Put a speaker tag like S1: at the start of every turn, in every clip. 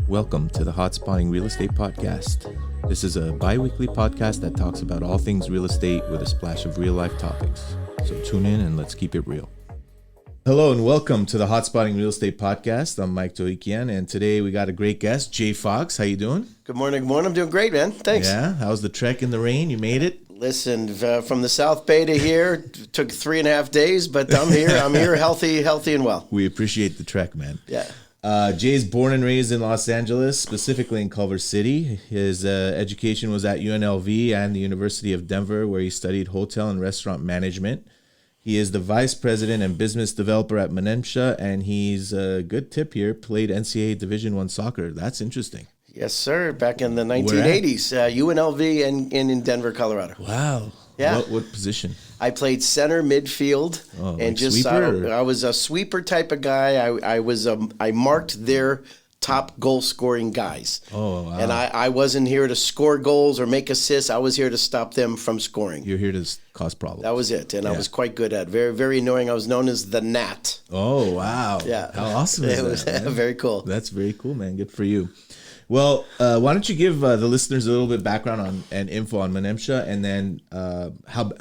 S1: Welcome to the Hot Spotting Real Estate Podcast. This is a bi-weekly podcast that talks about all things real estate with a splash of real-life topics. So tune in and let's keep it real. Hello and welcome to the Hot Spotting Real Estate Podcast. I'm Mike Toikian, and today we got a great guest, Jay Fox. How you doing?
S2: Good morning. Good morning. I'm doing great, man. Thanks.
S1: Yeah. How's the trek in the rain? You made it?
S2: Listen, from the South Bay to here, took 3.5 days, but I'm here. I'm here, healthy and well.
S1: We appreciate the trek, man.
S2: Yeah.
S1: Jay's born and raised in Los Angeles, specifically in Culver City. His education was at UNLV and the University of Denver, where he studied hotel and restaurant management. He is the vice president and business developer at Menemsha, and he's a good tip here, played NCAA Division I soccer. That's interesting.
S2: Yes, sir. Back in the 1980s, UNLV and in Denver, Colorado.
S1: Wow.
S2: Yeah.
S1: What position?
S2: I played center midfield,
S1: and
S2: like just
S1: sweeper,
S2: I was a sweeper type of guy. I marked their top goal scoring guys.
S1: Oh, wow.
S2: And I wasn't here to score goals or make assists. I was here to stop them from scoring.
S1: You're here to cause problems.
S2: That was it, and I was quite good at it. Very, very annoying. I was known as the Gnat.
S1: Oh, wow.
S2: Yeah.
S1: How awesome is that, man?
S2: Very cool.
S1: That's very cool, man. Good for you. Well, why don't you give the listeners a little bit background on and info on Menemsha, and then how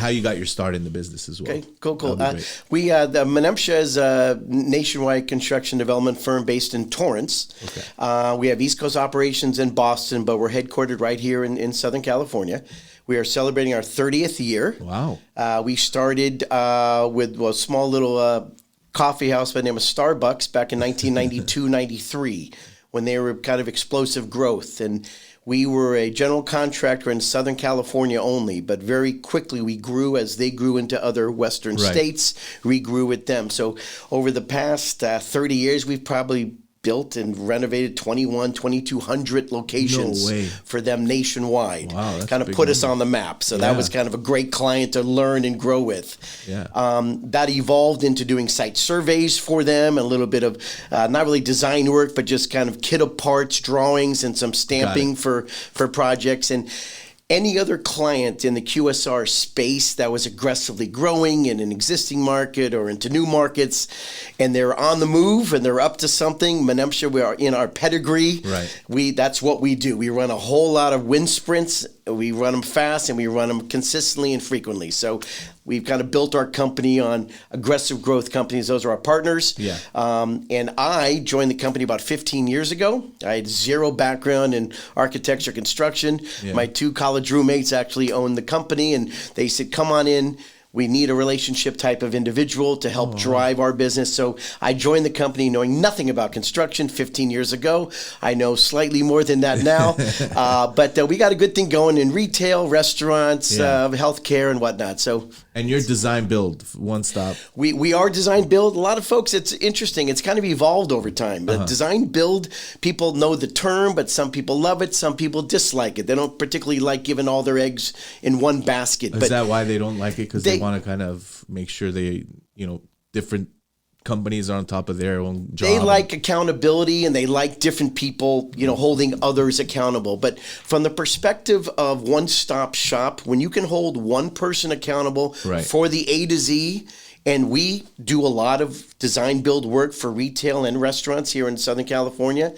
S1: you got your start in the business as well.
S2: Okay, cool. The Menemsha is a nationwide construction development firm based in Torrance. Okay. We have East Coast operations in Boston, but we're headquartered right here in Southern California. We are celebrating our 30th year.
S1: Wow.
S2: We started with a small little coffee house by the name of Starbucks back in 1992-93. When they were kind of explosive growth. And we were a general contractor in Southern California only, but very quickly we grew as they grew into other Western states. We grew with them. So over the past 30 years, we've probably built and renovated 2,200 locations for them nationwide.
S1: Wow, that's
S2: kind of put us on the map. So that was kind of a great client to learn and grow with.
S1: Yeah.
S2: That evolved into doing site surveys for them, a little bit of not really design work, but just kind of kit of parts, drawings, and some stamping for projects. And any other client in the QSR space that was aggressively growing in an existing market or into new markets, and they're on the move and they're up to something, Menemsha, we are in our pedigree.
S1: Right.
S2: That's what we do. We run a whole lot of wind sprints. We run them fast and we run them consistently and frequently. So we've kind of built our company on aggressive growth companies. Those are our partners.
S1: Yeah.
S2: And I joined the company about 15 years ago. I had zero background in architecture, construction.
S1: Yeah.
S2: My two college roommates actually owned the company, and they said, come on in. We need a relationship type of individual to help drive our business. So I joined the company knowing nothing about construction 15 years ago. I know slightly more than that now. But we got a good thing going in retail, restaurants, healthcare, and whatnot.
S1: And you're design build, one stop.
S2: We are design build. A lot of folks, it's interesting. It's kind of evolved over time. Design build, people know the term, but some people love it. Some people dislike it. They don't particularly like giving all their eggs in one basket.
S1: Is that why they don't like it? Because they want to kind of make sure different companies are on top of their own job.
S2: They like accountability, and they like different people, holding others accountable. But from the perspective of one-stop shop, when you can hold one person accountable for the A to Z, and we do a lot of design build work for retail and restaurants here in Southern California,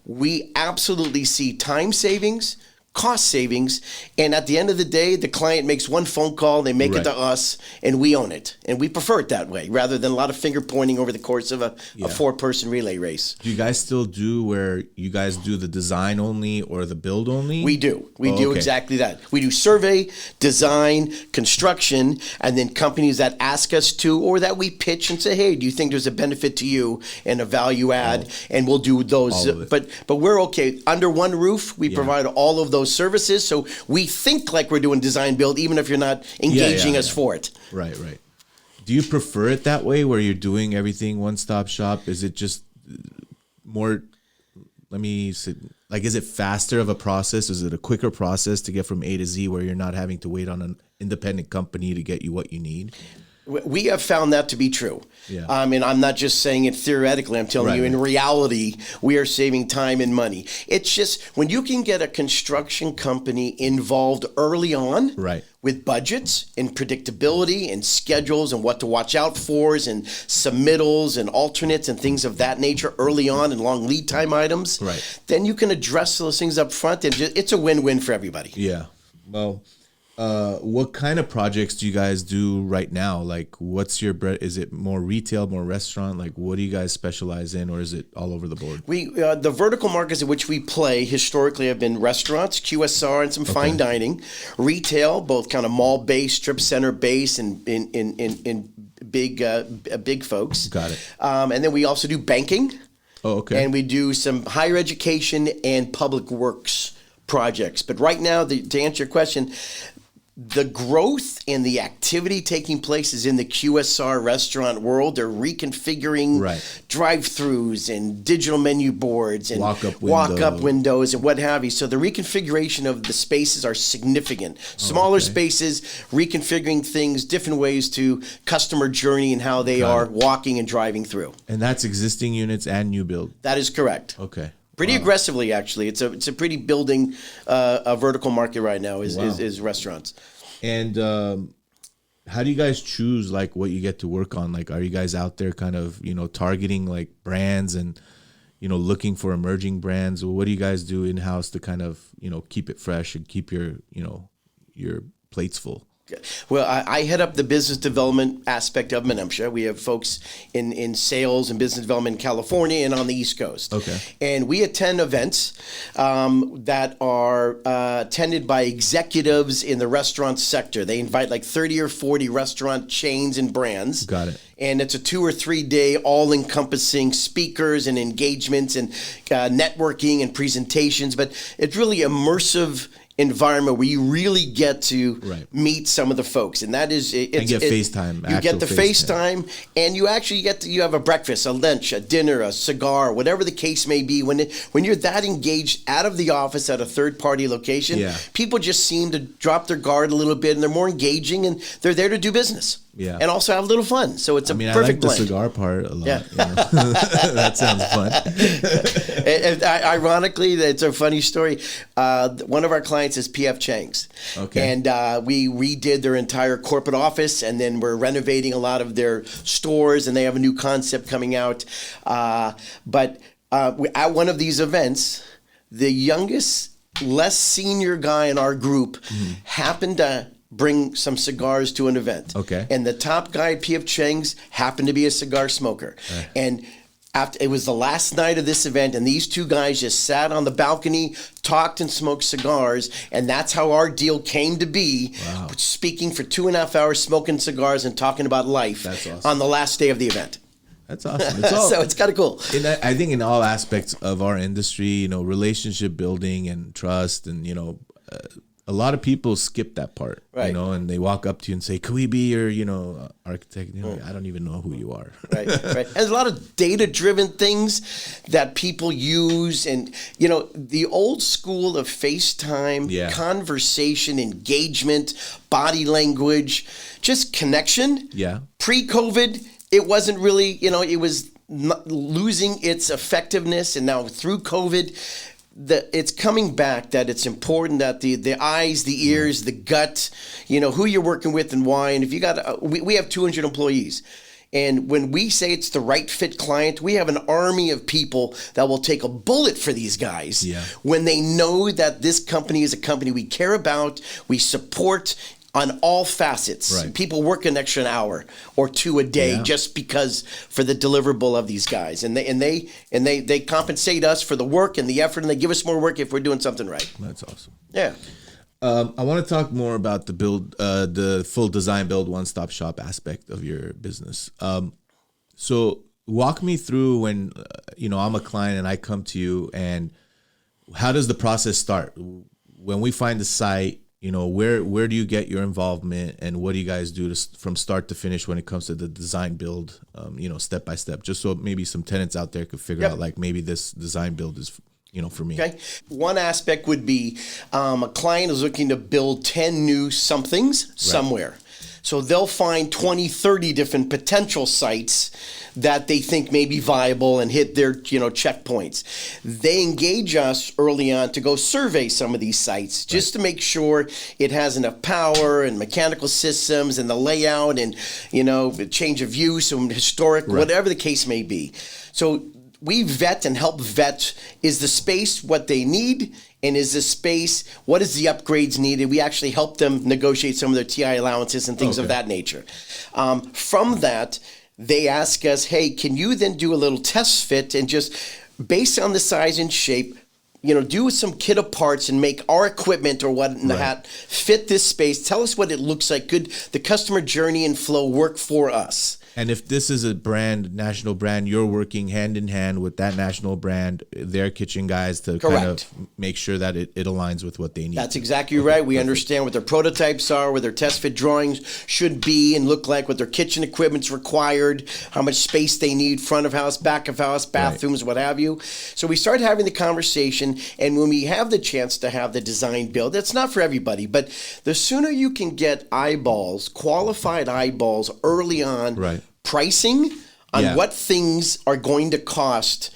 S2: we absolutely see time savings, cost savings, and at the end of the day, the client makes one phone call, they make it to us, and we own it. And we prefer it that way, rather than a lot of finger pointing over the course of a 4-person relay race.
S1: Do you guys still do where you guys do the design only or the build only?
S2: We do. We do exactly that. We do survey, design, construction, and then companies that ask us to, or that we pitch and say, hey, do you think there's a benefit to you and a value add? And we'll do those. But we're okay. Under one roof, we provide all of those services, so we think like we're doing design build, even if you're not engaging us for it.
S1: Right. Do you prefer it that way, where you're doing everything one-stop shop? Is it just more, is it faster of a process? Is it a quicker process to get from A to Z, where you're not having to wait on an independent company to get you what you need?
S2: We have found that to be true.
S1: Yeah.
S2: And I'm not just saying it theoretically. I'm telling you, in reality, we are saving time and money. It's just when you can get a construction company involved early on, with budgets and predictability and schedules and what to watch out for and submittals and alternates and things of that nature early on and long lead time items, then you can address those things up front, and it's a win-win for everybody.
S1: Yeah. Well, what kind of projects do you guys do right now? Like, what's your bread? Is it more retail, more restaurant? Like, what do you guys specialize in, or is it all over the board?
S2: We the vertical markets in which we play historically have been restaurants, QSR, and some fine dining, retail, both kind of mall-based, strip center-based, and in big folks.
S1: Got it.
S2: And then we also do banking.
S1: Oh, okay.
S2: And we do some higher education and public works projects. But right now, to answer your question, the growth and the activity taking place is in the QSR restaurant world. They're reconfiguring drive-thrus and digital menu boards and walk-up windows and what have you. So the reconfiguration of the spaces are significant. Smaller spaces, reconfiguring things, different ways to customer journey and how they are walking and driving through.
S1: And that's existing units and new build?
S2: That is correct.
S1: Okay.
S2: Pretty aggressively, actually. It's a pretty building a vertical market right now is restaurants.
S1: And how do you guys choose like what you get to work on? Like, are you guys out there kind of targeting like brands and looking for emerging brands? Or what do you guys do in house to kind of keep it fresh and keep your your plates full?
S2: Well, I head up the business development aspect of Menemsha. We have folks in sales and business development in California and on the East Coast.
S1: Okay.
S2: And we attend events that are attended by executives in the restaurant sector. They invite like 30 or 40 restaurant chains and brands.
S1: Got it.
S2: And it's a 2 or 3 day all-encompassing speakers and engagements and networking and presentations. But it's really immersive environment where you really get to meet some of the folks, and that is
S1: and get FaceTime.
S2: You get the FaceTime, and you actually you have a breakfast, a lunch, a dinner, a cigar, whatever the case may be. When you're that engaged out of the office at a third party location, people just seem to drop their guard a little bit, and they're more engaging, and they're there to do business.
S1: Yeah.
S2: And also have a little fun. So it's perfect
S1: I like
S2: blend.
S1: the cigar part a lot. Yeah. That sounds fun.
S2: Ironically, it's a funny story. One of our clients is P.F. Chang's.
S1: Okay.
S2: And we redid their entire corporate office, and then we're renovating a lot of their stores, and they have a new concept coming out. But at one of these events, the youngest, less senior guy in our group happened to bring some cigars to an event.
S1: Okay.
S2: And the top guy at P.F. Chang's happened to be a cigar smoker. And after it was the last night of this event, and these two guys just sat on the balcony, talked and smoked cigars, and that's how our deal came to be.
S1: Wow.
S2: Speaking for 2.5 hours, smoking cigars and talking about life.
S1: That's awesome.
S2: On the last day of the event.
S1: That's awesome.
S2: So it's kind of cool.
S1: I think in all aspects of our industry, relationship building and trust, and a lot of people skip that part, and they walk up to you and say, "Could we be your, architect?" I don't even know who you are.
S2: Right. And there's a lot of data-driven things that people use, and the old school of FaceTime, conversation, engagement, body language, just connection.
S1: Yeah.
S2: Pre-COVID, it wasn't really, it was losing its effectiveness, and now through COVID, it's coming back, that it's important that the eyes, the ears, the gut, who you're working with and why. And if you got, we have 200 employees. And when we say it's the right fit client, we have an army of people that will take a bullet for these guys when they know that this company is a company we care about, we support on all facets. People work an extra hour or two a day just because for the deliverable of these guys, and they compensate us for the work and the effort, and they give us more work if we're doing something right.
S1: That's awesome.
S2: Yeah.
S1: I want to talk more about the full design build one-stop shop aspect of your business. So walk me through when I'm a client and I come to you, and how does the process start? When we find the site, where do you get your involvement, and what do you guys do from start to finish when it comes to the design build, step by step, just so maybe some tenants out there could figure out, like, maybe this design build is, for me.
S2: Okay. One aspect would be a client is looking to build 10 new somethings somewhere. So they'll find 20, 30 different potential sites that they think may be viable and hit their, checkpoints. They engage us early on to go survey some of these sites just to make sure it has enough power and mechanical systems and the layout and, change of use and historic, whatever the case may be. So we vet and help vet, is the space what they need? And is the space, what is the upgrades needed? We actually help them negotiate some of their TI allowances and things of that nature. From that, they ask us, hey, can you then do a little test fit and just based on the size and shape, do some kit of parts and make our equipment or what in the hat fit this space. Tell us what it looks like. Could the customer journey and flow work for us?
S1: And if this is a brand, national brand, you're working hand in hand with that national brand, their kitchen guys to kind of make sure that it aligns with what they need.
S2: That's exactly right. We understand what their prototypes are, what their test fit drawings should be and look like, what their kitchen equipment's required, how much space they need, front of house, back of house, bathrooms, what have you. So we start having the conversation, and when we have the chance to have the design build, it's not for everybody, but the sooner you can get eyeballs, qualified eyeballs early on, pricing on what things are going to cost,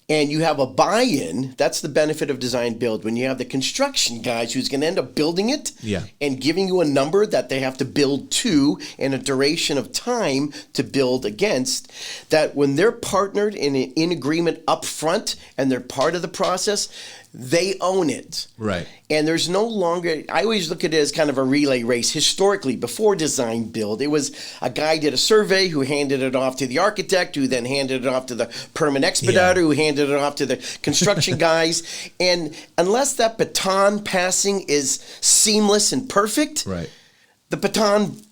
S2: and you have a buy-in, that's the benefit of design build. When you have the construction guys who's going to end up building it and giving you a number that they have to build to and a duration of time to build against, that when they're partnered in agreement up front and they're part of the process, they own it.
S1: Right.
S2: And there's no longer, I always look at it as kind of a relay race. Historically, before design build, it was a guy did a survey who handed it off to the architect, who then handed it off to the permit expediter, who handed it off to the construction guys. And unless that baton passing is seamless and perfect, the baton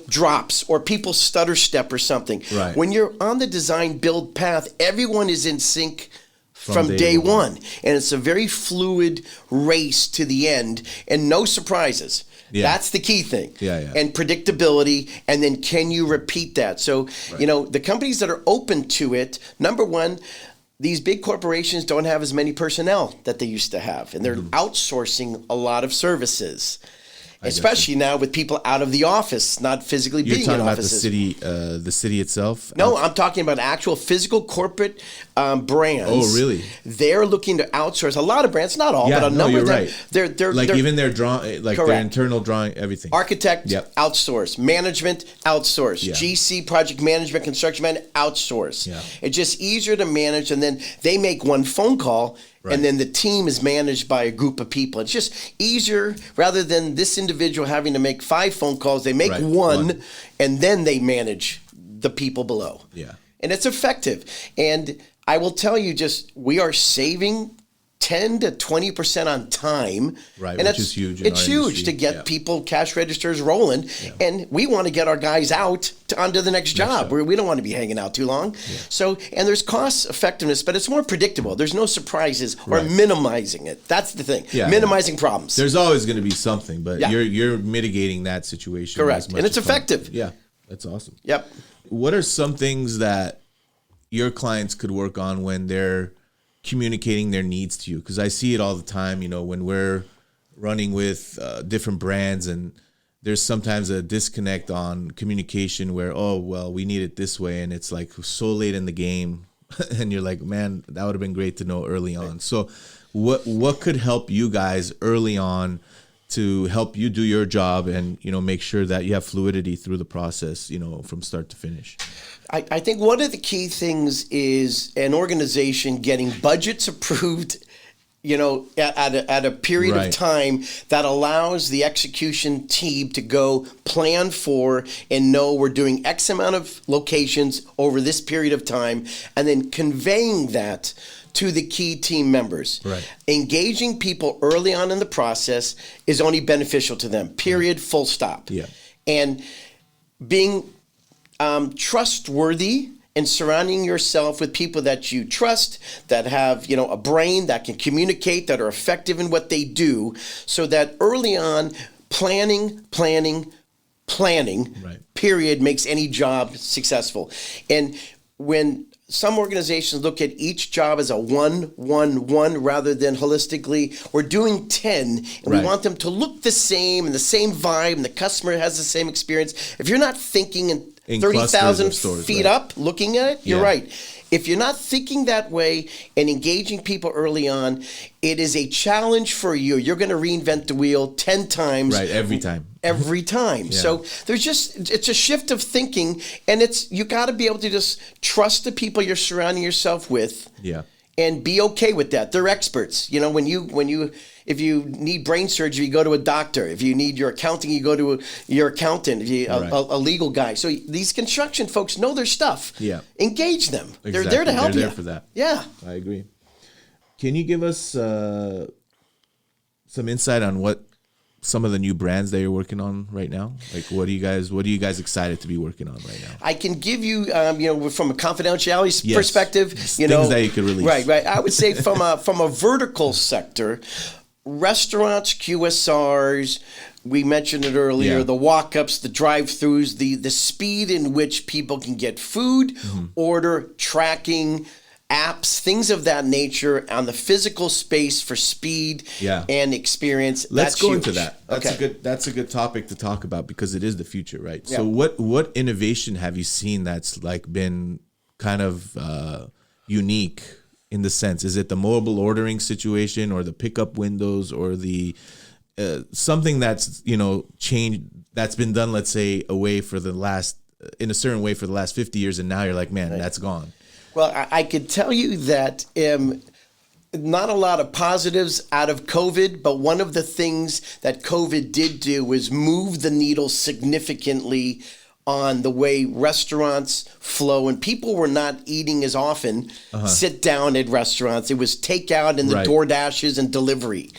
S2: drops or people stutter step or something. When you're on the design build path, everyone is in sync from day one. And it's a very fluid race to the end and no surprises. That's the key thing. And predictability. And then can you repeat that? So, the companies that are open to it, number one, these big corporations don't have as many personnel that they used to have. And they're outsourcing a lot of services. Especially now with people out of the office, not physically being in offices.
S1: You're talking about the city itself?
S2: No, I'm talking about actual physical corporate brands.
S1: Oh, really?
S2: They're looking to outsource a lot of brands, not all, but a number of them.
S1: They're like even their drawing, like their internal drawing, everything.
S2: Architect, outsource. Management, outsource. GC, project management, construction management, outsource. It's just easier to manage, and then they make one phone call. And then the team is managed by a group of people. It's just easier rather than this individual having to make 5 phone calls. They make one, and then they manage the people below. And it's effective. And I will tell you, we are saving 10 to 20% on time.
S1: And which is huge.
S2: It's huge to get people cash registers rolling. And we want to get our guys out onto the next job where we don't want to be hanging out too long. So, and there's cost effectiveness, but it's more predictable. There's no surprises or minimizing it. That's the thing. Minimizing problems.
S1: There's always going to be something, but you're mitigating that situation.
S2: Correct. And it's effective.
S1: Yeah. That's awesome.
S2: Yep.
S1: What are some things that your clients could work on when they're communicating their needs to you? Because I see it all the time, when we're running with different brands, and there's sometimes a disconnect on communication where, we need it this way, and it's like so late in the game and you're like, man, that would have been great to know early on. So what could help you guys early on to help you do your job and make sure that you have fluidity through the process, from start to finish?
S2: I think one of the key things is an organization getting budgets approved, at a period of time that allows the execution team to go plan for and know we're doing X amount of locations over this period of time, and then conveying that to the key team members. Engaging people early on in the process is only beneficial to them, period, full stop. And being trustworthy and surrounding yourself with people that you trust, that have, a brain that can communicate, that are effective in what they do, so that early on, planning, period, makes any job successful. And when some organizations look at each job as a 1-1-1 rather than holistically. We're doing 10, and we want them to look the same and the same vibe, and the customer has the same experience. If you're not thinking in 30,000 feet up, looking at it, you're right. If you're not thinking that way and engaging people early on, it is a challenge for you. You're going to reinvent the wheel 10 times.
S1: Right, every time.
S2: Every time. Yeah. So it's a shift of thinking, and you got to be able to just trust the people you're surrounding yourself with.
S1: Yeah.
S2: And be okay with that. They're experts. You know, if you need brain surgery, you go to a doctor. If you need your accounting, you go to your accountant. If you a legal guy. So these construction folks know their stuff.
S1: Yeah.
S2: Engage them.
S1: Exactly.
S2: They're there to help you.
S1: They're there for that.
S2: Yeah.
S1: I agree. Can you give us some insight on what some of the new brands that you're working on right now? Like, what are you guys excited to be working on right now?
S2: I can give you, from a confidentiality perspective,
S1: things that you could release.
S2: Right. I would say from a vertical sector, restaurants, QSRs. We mentioned it earlier. The walk-ups, the drive-throughs, the speed in which people can get food, order, tracking, apps, things of that nature on the physical space for speed and experience.
S1: Let's go into that. That's a good topic to talk about because it is the future, right? Yeah. So what innovation have you seen that's like been kind of unique in the sense? Is it the mobile ordering situation or the pickup windows or the something that's changed, that's been done, let's say, in a certain way for the last 50 years, and now you're like, man, that's gone.
S2: Well, I could tell you that not a lot of positives out of COVID, but one of the things that COVID did do was move the needle significantly on the way restaurants flow, and people were not eating as often sit down at restaurants. It was takeout and the DoorDashes and delivery.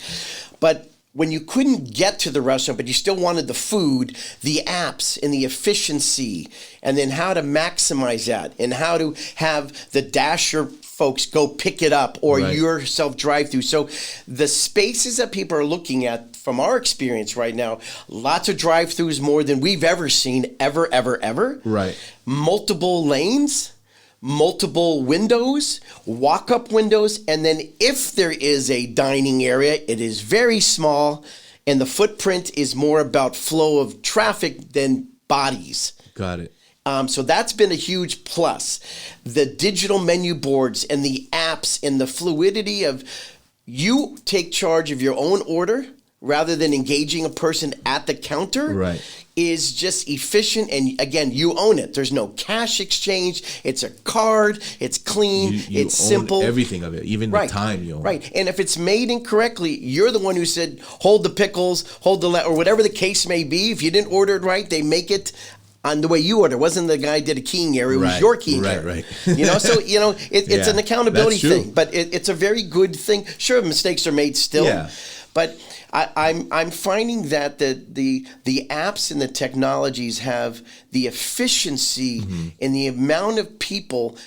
S2: But when you couldn't get to the restaurant, but you still wanted the food, the apps and the efficiency, and then how to maximize that, and how to have the Dasher folks go pick it up or yourself drive through. So the spaces that people are looking at, from our experience right now, lots of drive-throughs, more than we've ever seen, ever.
S1: Right.
S2: Multiple lanes, multiple windows, walk-up windows, and then if there is a dining area, it is very small, and the footprint is more about flow of traffic than bodies.
S1: Got it.
S2: So that's been a huge plus. The digital menu boards and the apps and the fluidity of you take charge of your own order rather than engaging a person at the counter is just efficient. And again, you own it. There's no cash exchange. It's a card. It's clean.
S1: You
S2: it's
S1: own
S2: simple.
S1: Everything of it, even the time you own.
S2: Right. And if it's made incorrectly, you're the one who said, hold the pickles, hold the or whatever the case may be. If you didn't order it right, they make it on the way you order. It wasn't the guy did a keying error. It was your keying error. Right. So, it's an accountability thing, but it's a very good thing. Sure, mistakes are made still, but I'm finding that the apps and the technologies have the efficiency and the amount of people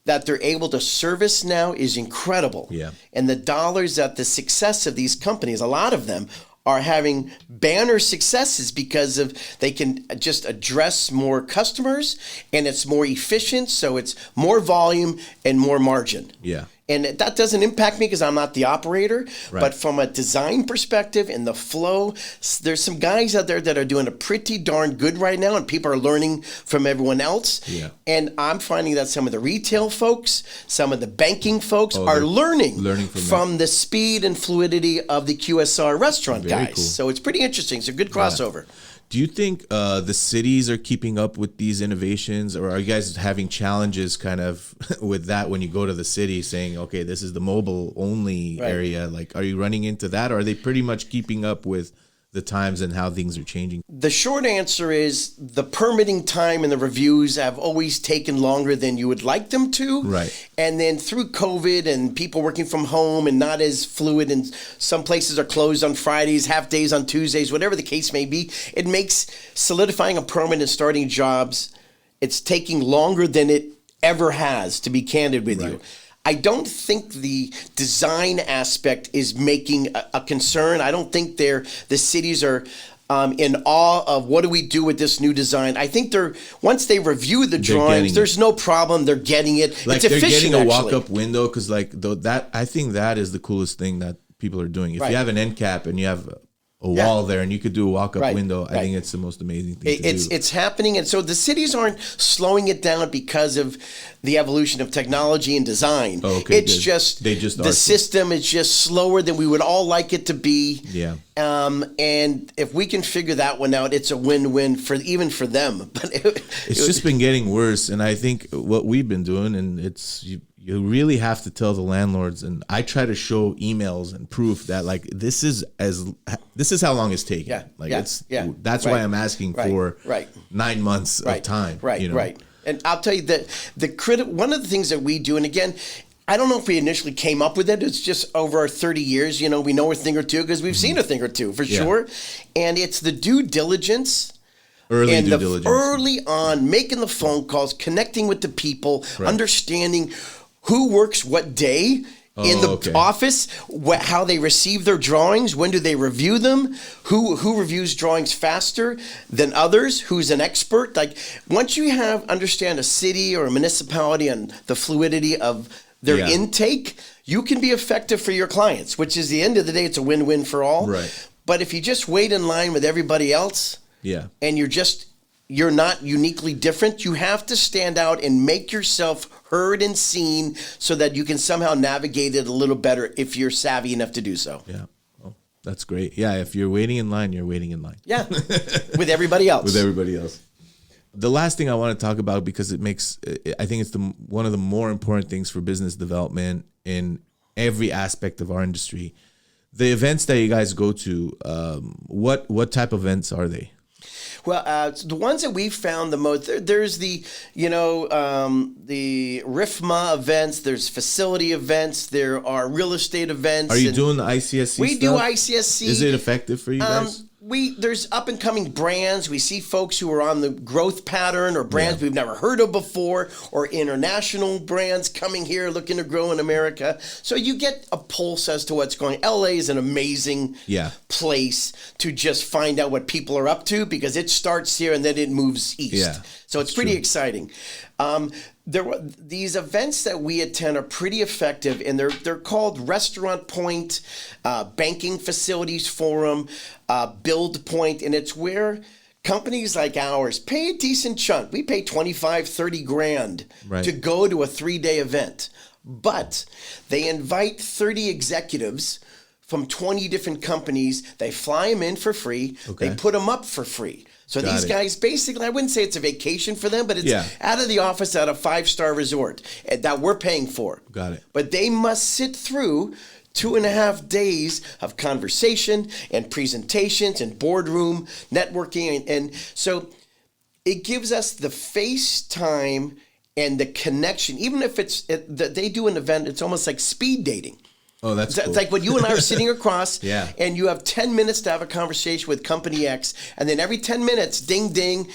S2: that they're able to service now is incredible. Yeah. And the dollars that the success of these companies, a lot of them, are having banner successes because of they can just address more customers and it's more efficient, so it's more volume and more margin. Yeah. And that doesn't impact me because I'm not the operator, but from a design perspective and the flow, there's some guys out there that are doing a pretty darn good right now, and people are learning from everyone else. Yeah. And I'm finding that some of the retail folks, some of the banking folks are learning from the speed and fluidity of the QSR restaurant guys. Cool. So it's pretty interesting. It's a good crossover. Yeah.
S1: Do you think the cities are keeping up with these innovations, or are you guys having challenges kind of with that when you go to the city saying, okay, this is the mobile only area? Like, are you running into that, or are they pretty much keeping up with the times and how things are changing?
S2: The short answer is the permitting time and the reviews have always taken longer than you would like them to. Right. And then through COVID and people working from home and not as fluid, and some places are closed on Fridays, half days on Tuesdays, whatever the case may be, it makes solidifying a permit and starting jobs, it's taking longer than it ever has, to be candid with you. I don't think the design aspect is making a concern. I don't think the cities are in awe of what do we do with this new design. I think once they review the drawings, there's no problem. They're getting it.
S1: Like
S2: it's
S1: they're
S2: efficient,
S1: getting a
S2: actually.
S1: walk-up window because I think that is the coolest thing that people are doing. If you have an end cap and you have a wall there and you could do a walk-up window, I think it's the most amazing thing to do.
S2: It's happening, and so the cities aren't slowing it down because of the evolution of technology and design.
S1: Oh, okay,
S2: it's just the system is just slower than we would all like it to be.
S1: Yeah.
S2: And if we can figure that one out, it's a win-win even for them. But
S1: it's just been getting worse, and I think what we've been doing, and it's you really have to tell the landlords, and I try to show emails and proof that like this is how long it's taking. That's why I'm asking for 9 months of time. Right.
S2: And I'll tell you that one of the things that we do, and again, I don't know if we initially came up with it. It's just over our 30 years, we know a thing or two because we've seen a thing or two for sure. And it's the due diligence. Early on, making the phone calls, connecting with the people, understanding who works what day in the office, how they receive their drawings, when do they review them, who reviews drawings faster than others, who's an expert. Like once you understand a city or a municipality and the fluidity of their intake, you can be effective for your clients, which is the end of the day, it's a win-win for all.
S1: Right.
S2: But if you just wait in line with everybody else, and you're not uniquely different, you have to stand out and make yourself heard and seen so that you can somehow navigate it a little better if you're savvy enough to do so.
S1: Yeah. Oh, that's great. Yeah, if you're waiting in line, you're waiting in line.
S2: Yeah, with everybody else.
S1: With everybody else. The last thing I want to talk about, because I think it's one of the more important things for business development in every aspect of our industry. The events that you guys go to, what type of events are they?
S2: Well, the ones that we found the most, there's the RIFMA events, there's facility events, there are real estate events.
S1: Are you doing the ICSC
S2: We
S1: stuff?
S2: do ICSC.
S1: Is it effective for you guys?
S2: There's up and coming brands. We see folks who are on the growth pattern or brands we've never heard of before, or international brands coming here looking to grow in America. So you get a pulse as to what's going on. LA is an amazing place to just find out what people are up to because it starts here and then it moves east.
S1: Yeah,
S2: so it's pretty exciting. These events that we attend are pretty effective, and they're called Restaurant Point, Banking Facilities Forum, Build Point, and it's where companies like ours pay a decent chunk. We pay $25,000, $30,000 to go to a 3-day event, but they invite 30 executives from 20 different companies. They fly them in for free. They put them up for free. So these guys, basically, I wouldn't say it's a vacation for them, but it's out of the office at a 5-star resort that we're paying for.
S1: Got it.
S2: But they must sit through 2.5 days of conversation and presentations and boardroom networking. And so it gives us the face time and the connection. Even if they do an event, it's almost like speed dating.
S1: Oh, that's cool.
S2: It's like when you and I are sitting across and you have 10 minutes to have a conversation with company X, and then every 10 minutes, ding, ding,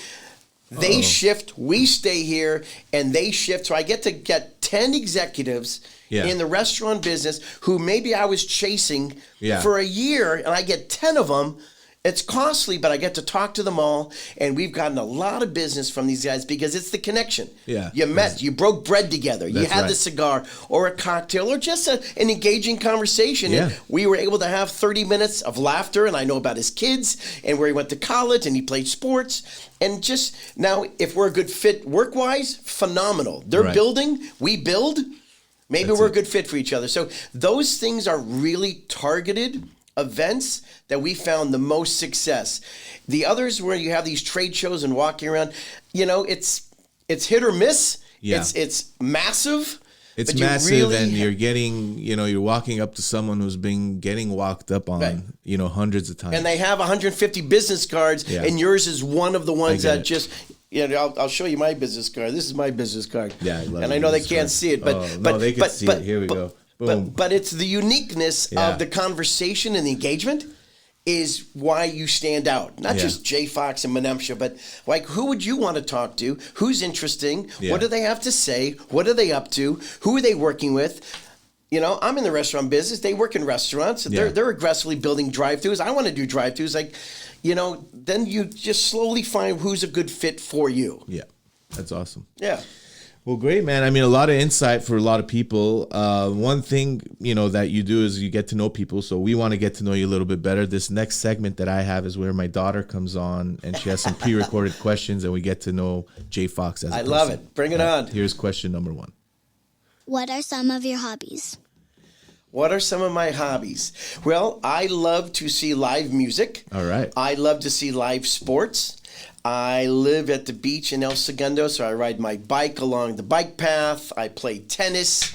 S2: they shift, we stay here, and they shift. So I get 10 executives in the restaurant business who maybe I was chasing for a year, and I get 10 of them. It's costly, but I get to talk to them all, and we've gotten a lot of business from these guys because it's the connection.
S1: Yeah,
S2: you met, you broke bread together, you had the cigar or a cocktail or just an engaging conversation.
S1: Yeah.
S2: And we were able to have 30 minutes of laughter, and I know about his kids and where he went to college and he played sports. And just now, if we're a good fit work-wise, phenomenal. They're building, we build. Maybe we're a good fit for each other. So those things are really targeted events that we found the most success. The others where you have these trade shows and walking around, it's hit or miss.
S1: Yeah.
S2: It's massive.
S1: It's massive, and you're getting, you're walking up to someone who's been getting walked up on, hundreds of times.
S2: And they have 150 business cards, and yours is one of the ones that just... I'll show you my business card. This is my business card.
S1: Yeah, I love it.
S2: And I know they can't see it, but
S1: they can see it. Here we go. Boom.
S2: But it's the uniqueness of the conversation and the engagement is why you stand out. Not just Jay Fox and Menemsha, but like who would you want to talk to? Who's interesting? What do they have to say? What are they up to? Who are they working with? I'm in the restaurant business. They work in restaurants. They're aggressively building drive-thrus. I want to do drive-thrus. Then you just slowly find who's a good fit for you.
S1: Yeah, that's awesome.
S2: Yeah.
S1: Well, great, man. I mean, a lot of insight for a lot of people. One thing, that you do is you get to know people. So we want to get to know you a little bit better. This next segment that I have is where my daughter comes on and she has some pre-recorded questions and we get to know J Fox as a person. I
S2: love it. Bring it on.
S1: Here's question number 1.
S3: What are some of your hobbies?
S2: What are some of my hobbies? Well, I love to see live music.
S1: All right.
S2: I love to see live sports. I live at the beach in El Segundo, so I ride my bike along the bike path. I play tennis.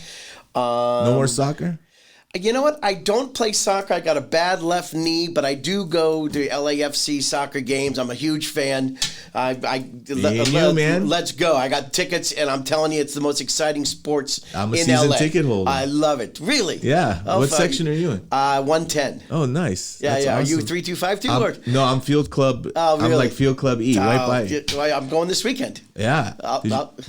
S1: No more soccer?
S2: You know what? I don't play soccer. I got a bad left knee, but I do go to LAFC soccer games. I'm a huge fan.
S1: Man.
S2: Let's go. I got tickets, and I'm telling you, it's the most exciting sports
S1: I'm a
S2: in
S1: season
S2: LA.
S1: ticket holder.
S2: I love it. Really?
S1: Yeah. What section are you in?
S2: 110.
S1: Oh, nice.
S2: Yeah,
S1: That's
S2: yeah.
S1: awesome.
S2: Are you 3252?
S1: No, I'm Field Club.
S2: Oh, really?
S1: I'm like Field Club E, right by.
S2: I'm going this weekend.
S1: Yeah.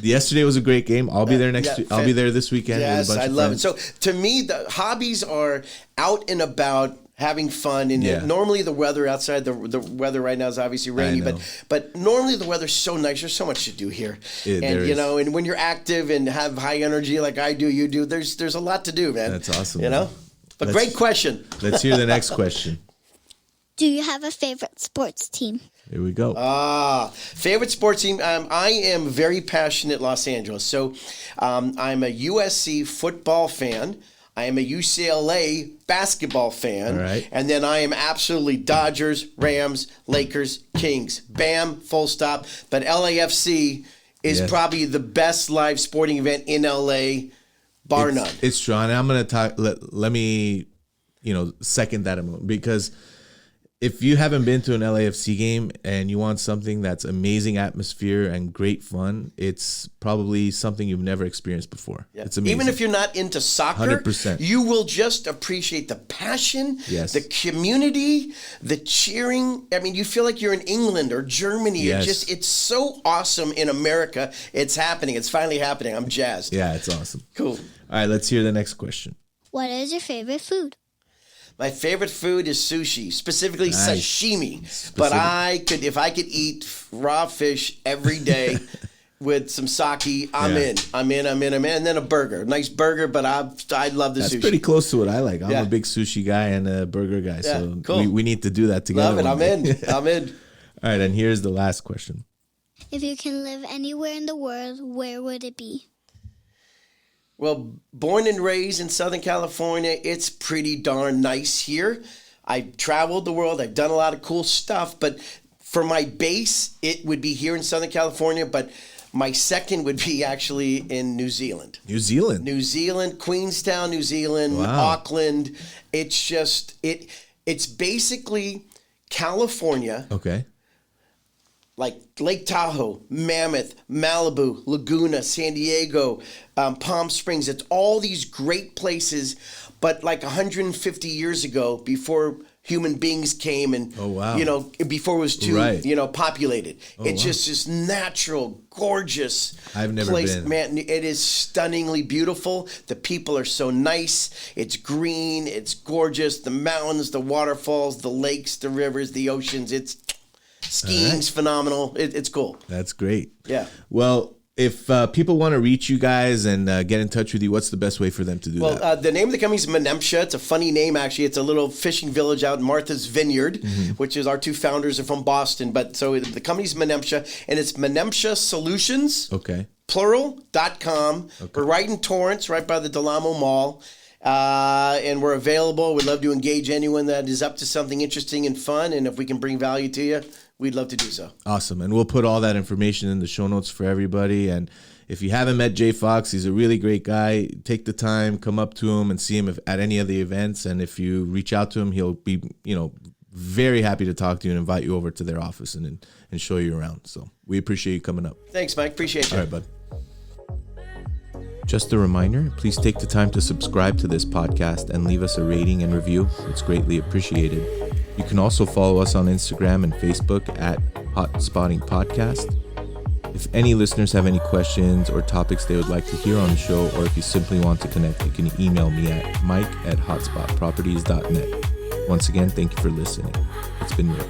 S1: Yesterday was a great game. I'll be there I'll be there this weekend.
S2: Yes,
S1: with a bunch
S2: I
S1: of
S2: love
S1: friends.
S2: it. So to me, the hobbies are out and about, having fun, and normally the weather outside, the weather right now is obviously rainy, but normally the weather's so nice. There's so much to do here, and when you're active and have high energy like I do, you do. There's a lot to do, man.
S1: That's awesome.
S2: But great question.
S1: Let's hear the next question.
S3: Do you have a favorite sports team?
S1: Here we go.
S2: Favorite sports team. I am very passionate Los Angeles, so I'm a USC football fan. I am a UCLA basketball fan.
S1: Right.
S2: And then I am absolutely Dodgers, Rams, Lakers, Kings. Bam, full stop. But LAFC is probably the best live sporting event in LA, bar none.
S1: It's true. And I'm going to talk. Let me, second that a moment, because if you haven't been to an LAFC game and you want something that's amazing atmosphere and great fun, it's probably something you've never experienced before. Yeah. It's amazing.
S2: Even if you're not into soccer,
S1: 100%.
S2: You will just appreciate the passion, the community, the cheering. I mean, you feel like you're in England or Germany.
S1: Yes.
S2: It's so awesome in America. It's happening. It's finally happening. I'm jazzed.
S1: Yeah, it's awesome.
S2: Cool.
S1: All right, let's hear the next question.
S3: What is your favorite food?
S2: My favorite food is sushi, specifically sashimi. But if I could eat raw fish every day with some sake, I'm in. And then a burger, nice burger. But I love the sushi.
S1: That's pretty close to what I like. I'm a big sushi guy and a burger guy, so
S2: cool.
S1: we need to do that together.
S2: Love it. I'm in.
S1: All right, and here's the last question.
S3: If you can live anywhere in the world, where would it be?
S2: Well, born and raised in Southern California, it's pretty darn nice here. I've traveled the world. I've done a lot of cool stuff. But for my base, it would be here in Southern California. But my second would be actually in New Zealand.
S1: New Zealand,
S2: Queenstown, New Zealand, Auckland. It's just, it's basically California.
S1: Okay.
S2: Like Lake Tahoe, Mammoth, Malibu, Laguna, San Diego, Palm Springs. It's all these great places, but like 150 years ago, before human beings came and, before it was too, populated. It's just this natural, gorgeous
S1: I've never
S2: place.
S1: been.
S2: Man, it is stunningly beautiful. The people are so nice. It's green. It's gorgeous. The mountains, the waterfalls, the lakes, the rivers, the oceans. Skiing's phenomenal. It's cool.
S1: That's great.
S2: Yeah.
S1: Well, if people want to reach you guys and get in touch with you, what's the best way for them to do that?
S2: Well, the name of the company is Menemsha. It's a funny name, actually. It's a little fishing village out in Martha's Vineyard, which is our two founders are from Boston. But so the company's Menemsha, and it's Menemsha Solutions.
S1: Okay.
S2: Plural.com. Okay. We're right in Torrance, right by the Del Amo Mall. And we're available. We'd love to engage anyone that is up to something interesting and fun. And if we can bring value to you, we'd love to do so.
S1: Awesome. And we'll put all that information in the show notes for everybody. And if you haven't met J Fox, he's a really great guy. Take the time, come up to him and see him at any of the events. And if you reach out to him, he'll be, very happy to talk to you and invite you over to their office and show you around. So we appreciate you coming up.
S2: Thanks, Mike. Appreciate you.
S1: All right, bud. Just a reminder, please take the time to subscribe to this podcast and leave us a rating and review. It's greatly appreciated. You can also follow us on Instagram and Facebook at Hot Spotting Podcast. If any listeners have any questions or topics they would like to hear on the show, or if you simply want to connect, you can email me at mike@hotspotproperties.net. Once again, thank you for listening. It's been real.